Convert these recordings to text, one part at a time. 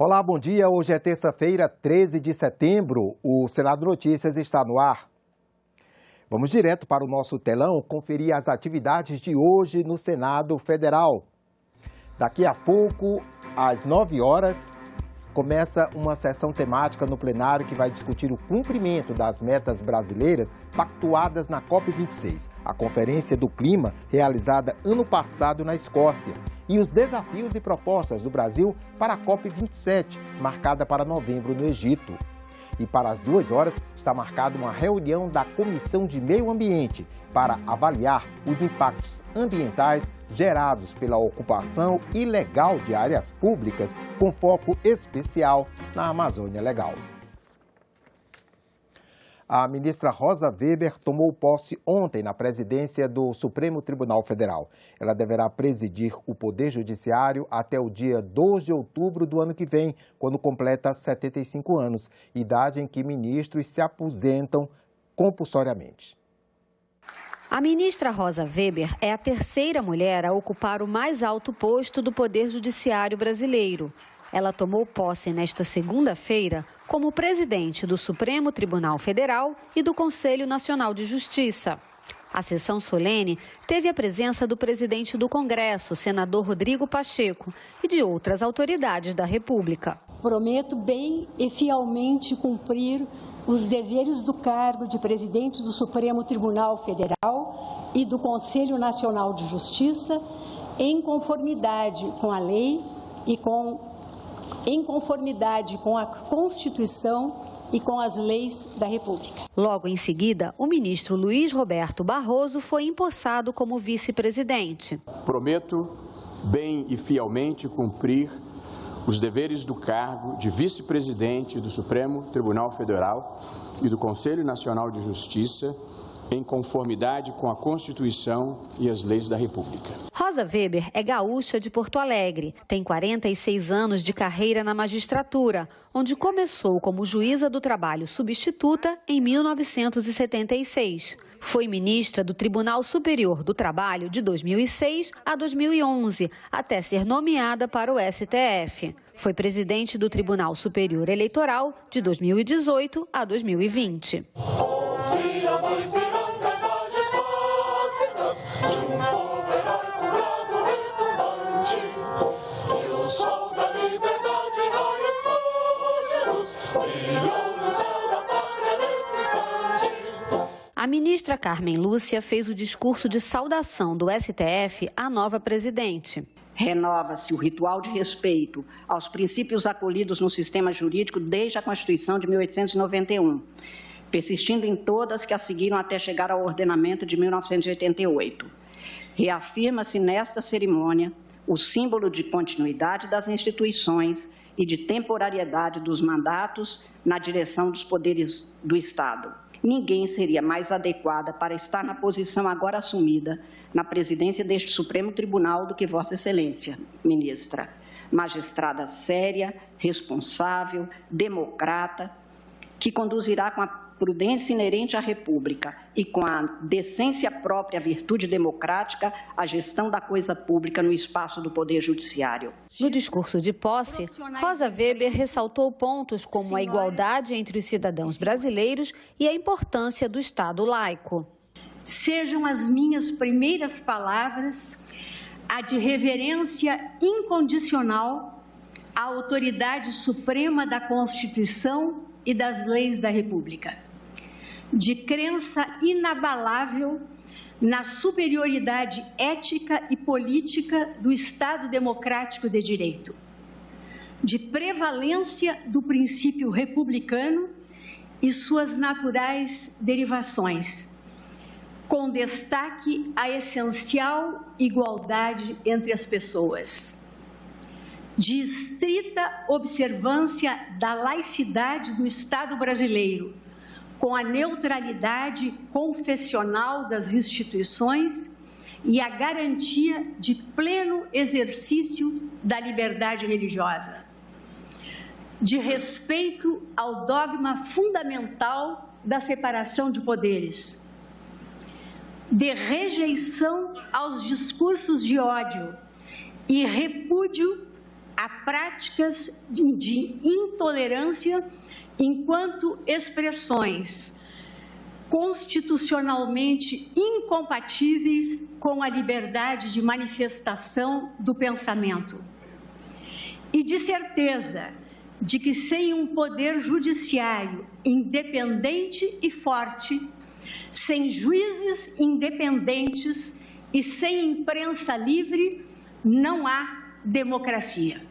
Olá, bom dia. Hoje é terça-feira, 13 de setembro. O Senado Notícias está no ar. Vamos direto para o nosso telão conferir as atividades de hoje no Senado Federal. Daqui a pouco, às 9 horas, começa uma sessão temática no plenário que vai discutir o cumprimento das metas brasileiras pactuadas na COP26, a Conferência do Clima realizada ano passado na Escócia, e os desafios e propostas do Brasil para a COP27, marcada para novembro no Egito. E para as 2 horas está marcada uma reunião da Comissão de Meio Ambiente para avaliar os impactos ambientais gerados pela ocupação ilegal de áreas públicas, com foco especial na Amazônia Legal. A ministra Rosa Weber tomou posse ontem na presidência do Supremo Tribunal Federal. Ela deverá presidir o Poder Judiciário até o dia 2 de outubro do ano que vem, quando completa 75 anos, idade em que ministros se aposentam compulsoriamente. A ministra Rosa Weber é a terceira mulher a ocupar o mais alto posto do Poder Judiciário brasileiro. Ela tomou posse nesta segunda-feira como presidente do Supremo Tribunal Federal e do Conselho Nacional de Justiça. A sessão solene teve a presença do presidente do Congresso, senador Rodrigo Pacheco, e de outras autoridades da República. Prometo bem e fielmente cumprir os deveres do cargo de presidente do Supremo Tribunal Federal e do Conselho Nacional de Justiça, em conformidade com a lei e em conformidade com a Constituição e com as leis da República. Logo em seguida, o ministro Luiz Roberto Barroso foi empossado como vice-presidente. Prometo bem e fielmente cumprir os deveres do cargo de vice-presidente do Supremo Tribunal Federal e do Conselho Nacional de Justiça, em conformidade com a Constituição e as leis da República. Rosa Weber é gaúcha de Porto Alegre, tem 46 anos de carreira na magistratura, onde começou como juíza do trabalho substituta em 1976. Foi ministra do Tribunal Superior do Trabalho de 2006 a 2011, até ser nomeada para o STF. Foi presidente do Tribunal Superior Eleitoral de 2018 a 2020. A ministra Carmen Lúcia fez o discurso de saudação do STF à nova presidente. Renova-se o ritual de respeito aos princípios acolhidos no sistema jurídico desde a Constituição de 1891, persistindo em todas que a seguiram até chegar ao ordenamento de 1988. Reafirma-se nesta cerimônia o símbolo de continuidade das instituições e de temporariedade dos mandatos na direção dos poderes do Estado. Ninguém seria mais adequada para estar na posição agora assumida na presidência deste Supremo Tribunal do que Vossa Excelência, ministra. Magistrada séria, responsável, democrata, que conduzirá com a prudência inerente à República e com a decência própria à virtude democrática a gestão da coisa pública no espaço do Poder Judiciário. No discurso de posse, Rosa Weber ressaltou pontos como a igualdade entre os cidadãos brasileiros e a importância do Estado laico. Sejam as minhas primeiras palavras a de reverência incondicional à autoridade suprema da Constituição e das leis da República, de crença inabalável na superioridade ética e política do Estado democrático de direito, de prevalência do princípio republicano e suas naturais derivações, com destaque à essencial igualdade entre as pessoas, de estrita observância da laicidade do Estado brasileiro, com a neutralidade confessional das instituições e a garantia de pleno exercício da liberdade religiosa, de respeito ao dogma fundamental da separação de poderes, de rejeição aos discursos de ódio e repúdio a práticas de intolerância enquanto expressões constitucionalmente incompatíveis com a liberdade de manifestação do pensamento. E de certeza de que sem um poder judiciário independente e forte, sem juízes independentes e sem imprensa livre, não há democracia.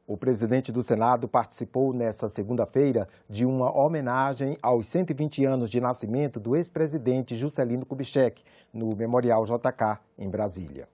O presidente do Senado participou nesta segunda-feira de uma homenagem aos 120 anos de nascimento do ex-presidente Juscelino Kubitschek, no Memorial JK, em Brasília.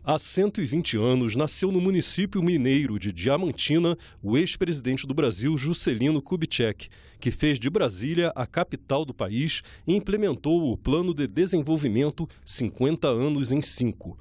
Há 120 anos, nasceu no município mineiro de Diamantina o ex-presidente do Brasil, Juscelino Kubitschek, que fez de Brasília a capital do país e implementou o Plano de Desenvolvimento 50 anos em 5.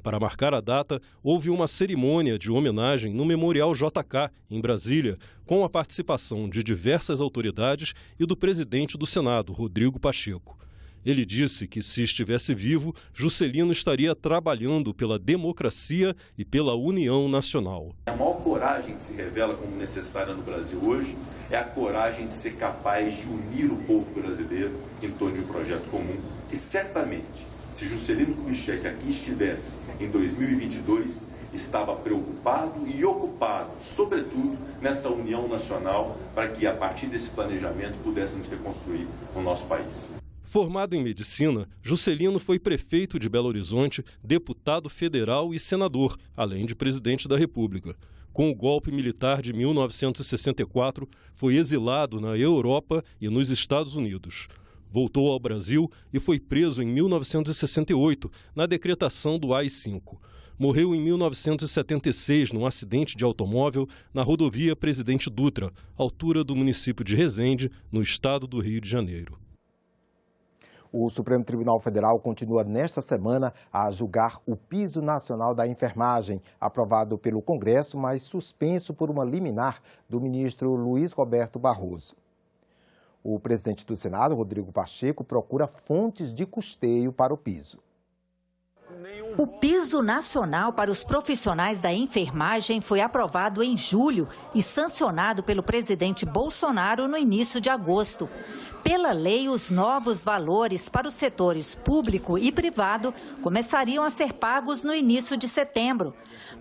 Para marcar a data, houve uma cerimônia de homenagem no Memorial JK, em Brasília, com a participação de diversas autoridades e do presidente do Senado, Rodrigo Pacheco. Ele disse que, se estivesse vivo, Juscelino estaria trabalhando pela democracia e pela união nacional. A maior coragem que se revela como necessária no Brasil hoje é a coragem de ser capaz de unir o povo brasileiro em torno de um projeto comum que certamente, se Juscelino Kubitschek aqui estivesse em 2022, estava preocupado e ocupado, sobretudo, nessa união nacional para que, a partir desse planejamento, pudéssemos reconstruir o nosso país. Formado em medicina, Juscelino foi prefeito de Belo Horizonte, deputado federal e senador, além de presidente da República. Com o golpe militar de 1964, foi exilado na Europa e nos Estados Unidos. Voltou ao Brasil e foi preso em 1968, na decretação do AI-5. Morreu em 1976 num acidente de automóvel na rodovia Presidente Dutra, altura do município de Resende, no estado do Rio de Janeiro. O Supremo Tribunal Federal continua nesta semana a julgar o Piso Nacional da Enfermagem, aprovado pelo Congresso, mas suspenso por uma liminar do ministro Luiz Roberto Barroso. O presidente do Senado, Rodrigo Pacheco, procura fontes de custeio para o piso. O Piso Nacional para os profissionais da enfermagem foi aprovado em julho e sancionado pelo presidente Bolsonaro no início de agosto. Pela lei, os novos valores para os setores público e privado começariam a ser pagos no início de setembro.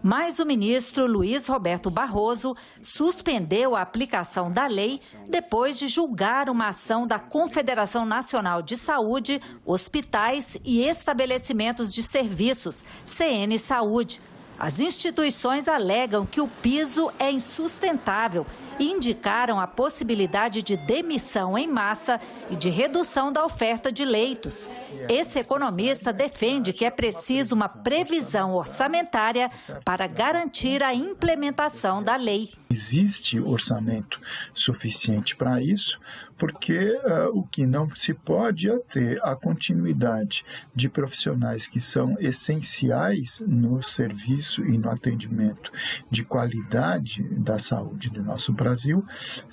Mas o ministro Luiz Roberto Barroso suspendeu a aplicação da lei depois de julgar uma ação da Confederação Nacional de Saúde, Hospitais e Estabelecimentos de Serviços, CN Saúde. As instituições alegam que o piso é insustentável e indicaram a possibilidade de demissão em massa e de redução da oferta de leitos. Esse economista defende que é preciso uma previsão orçamentária para garantir a implementação da lei. Existe orçamento suficiente para isso, porque o que não se pode é ter a continuidade de profissionais que são essenciais no serviço e no atendimento de qualidade da saúde do nosso Brasil,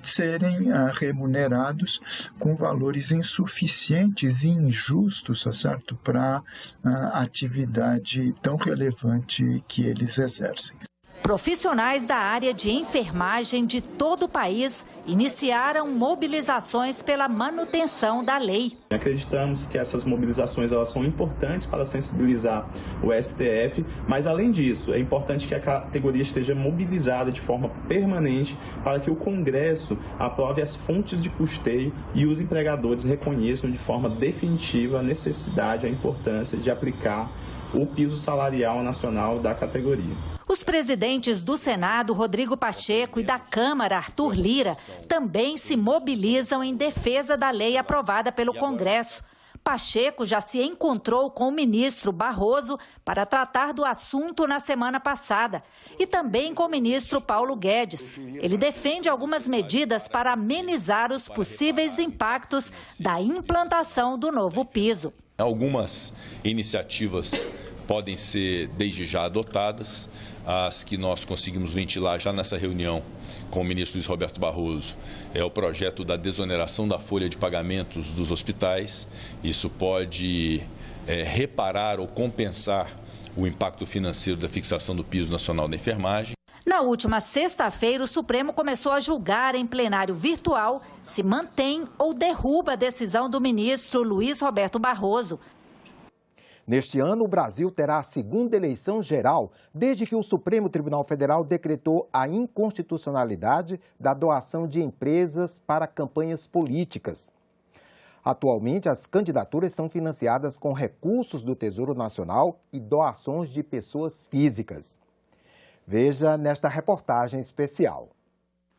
serem remunerados com valores insuficientes e injustos, certo, para a atividade tão relevante que eles exercem. Profissionais da área de enfermagem de todo o país iniciaram mobilizações pela manutenção da lei. Acreditamos que essas mobilizações elas são importantes para sensibilizar o STF, mas além disso, é importante que a categoria esteja mobilizada de forma permanente para que o Congresso aprove as fontes de custeio e os empregadores reconheçam de forma definitiva a necessidade, a importância de aplicar o piso salarial nacional da categoria. Os presidentes do Senado, Rodrigo Pacheco, e da Câmara, Arthur Lira, também se mobilizam em defesa da lei aprovada pelo Congresso. Pacheco já se encontrou com o ministro Barroso para tratar do assunto na semana passada e também com o ministro Paulo Guedes. Ele defende algumas medidas para amenizar os possíveis impactos da implantação do novo piso. Algumas iniciativas podem ser desde já adotadas. As que nós conseguimos ventilar já nessa reunião com o ministro Luiz Roberto Barroso é o projeto da desoneração da folha de pagamentos dos hospitais. Isso pode reparar ou compensar o impacto financeiro da fixação do piso nacional da enfermagem. Na última sexta-feira, o Supremo começou a julgar em plenário virtual se mantém ou derruba a decisão do ministro Luiz Roberto Barroso. Neste ano, o Brasil terá a segunda eleição geral desde que o Supremo Tribunal Federal decretou a inconstitucionalidade da doação de empresas para campanhas políticas. Atualmente, as candidaturas são financiadas com recursos do Tesouro Nacional e doações de pessoas físicas. Veja nesta reportagem especial.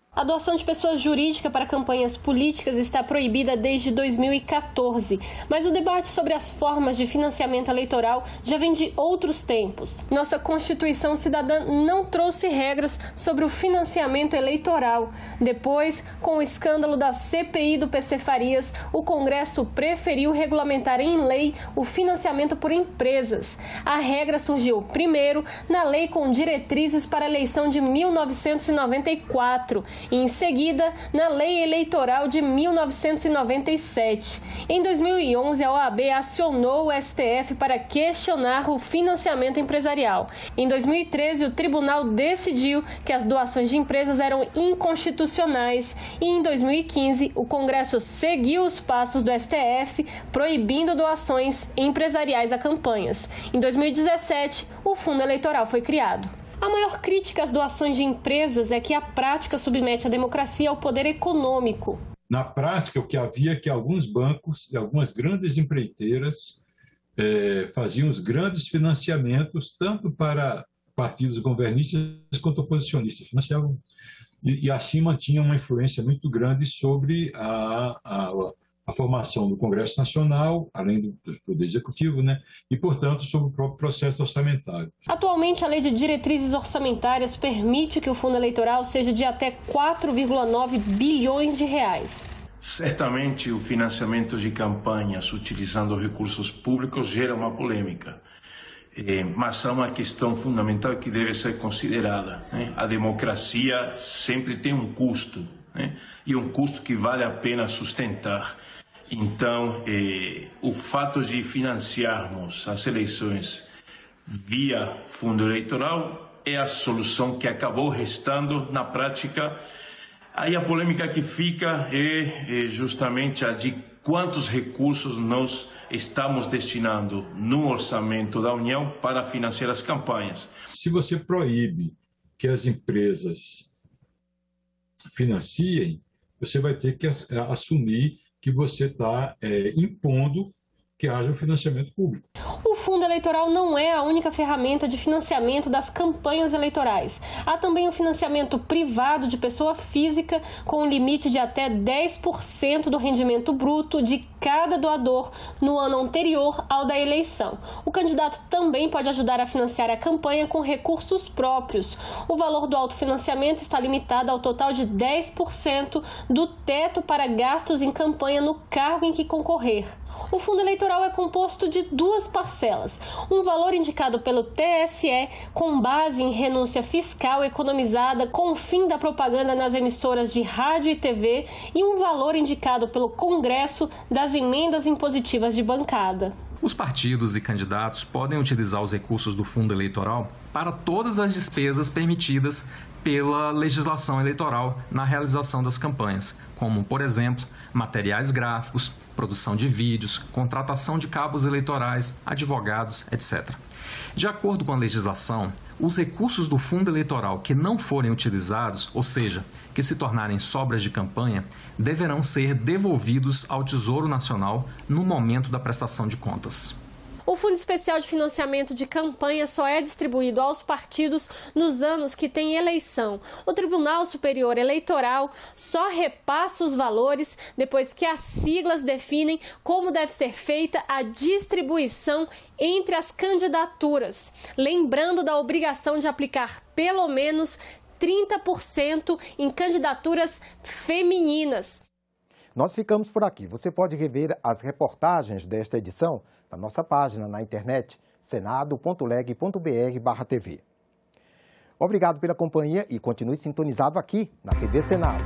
A doação de pessoas jurídicas para campanhas políticas está proibida desde 2014, mas o debate sobre as formas de financiamento eleitoral já vem de outros tempos. Nossa Constituição Cidadã não trouxe regras sobre o financiamento eleitoral. Depois, com o escândalo da CPI do PC Farias, o Congresso preferiu regulamentar em lei o financiamento por empresas. A regra surgiu primeiro na Lei com Diretrizes para a Eleição de 1994. E, em seguida, na Lei Eleitoral de 1997. Em 2011, a OAB acionou o STF para questionar o financiamento empresarial. Em 2013, o tribunal decidiu que as doações de empresas eram inconstitucionais e, em 2015, o Congresso seguiu os passos do STF, proibindo doações empresariais a campanhas. Em 2017, o fundo eleitoral foi criado. A maior crítica às doações de empresas é que a prática submete a democracia ao poder econômico. Na prática, o que havia é que alguns bancos e algumas grandes empreiteiras faziam os grandes financiamentos, tanto para partidos governistas quanto oposicionistas. Financiavam e assim mantinham uma influência muito grande sobre a formação do Congresso Nacional, além do Poder Executivo, né? E, portanto, sobre o próprio processo orçamentário. Atualmente, a Lei de Diretrizes Orçamentárias permite que o fundo eleitoral seja de até 4,9 bilhões de reais. Certamente, o financiamento de campanhas utilizando recursos públicos gera uma polêmica. Mas há uma questão fundamental que deve ser considerada, né? A democracia sempre tem um custo, né? E um custo que vale a pena sustentar. Então, o fato de financiarmos as eleições via fundo eleitoral é a solução que acabou restando na prática. Aí a polêmica que fica é justamente a de quantos recursos nós estamos destinando no orçamento da União para financiar as campanhas. Se você proíbe que as empresas financiem, você vai ter que assumir que você está impondo que haja um financiamento público. O fundo eleitoral não é a única ferramenta de financiamento das campanhas eleitorais. Há também o financiamento privado de pessoa física com um limite de até 10% do rendimento bruto de cada doador no ano anterior ao da eleição. O candidato também pode ajudar a financiar a campanha com recursos próprios. O valor do autofinanciamento está limitado ao total de 10% do teto para gastos em campanha no cargo em que concorrer. O fundo eleitoral é composto de duas parcelas, um valor indicado pelo TSE com base em renúncia fiscal economizada com o fim da propaganda nas emissoras de rádio e TV e um valor indicado pelo Congresso das emendas impositivas de bancada. Os partidos e candidatos podem utilizar os recursos do fundo eleitoral para todas as despesas permitidas pela legislação eleitoral na realização das campanhas, como, por exemplo, materiais gráficos, produção de vídeos, contratação de cabos eleitorais, advogados, etc. De acordo com a legislação, os recursos do fundo eleitoral que não forem utilizados, ou seja, que se tornarem sobras de campanha, deverão ser devolvidos ao Tesouro Nacional no momento da prestação de contas. O Fundo Especial de Financiamento de Campanha só é distribuído aos partidos nos anos que tem eleição. O Tribunal Superior Eleitoral só repassa os valores depois que as siglas definem como deve ser feita a distribuição entre as candidaturas. Lembrando da obrigação de aplicar pelo menos 30% em candidaturas femininas. Nós ficamos por aqui. Você pode rever as reportagens desta edição na nossa página na internet senado.leg.br/TV. Obrigado pela companhia e continue sintonizado aqui na TV Senado.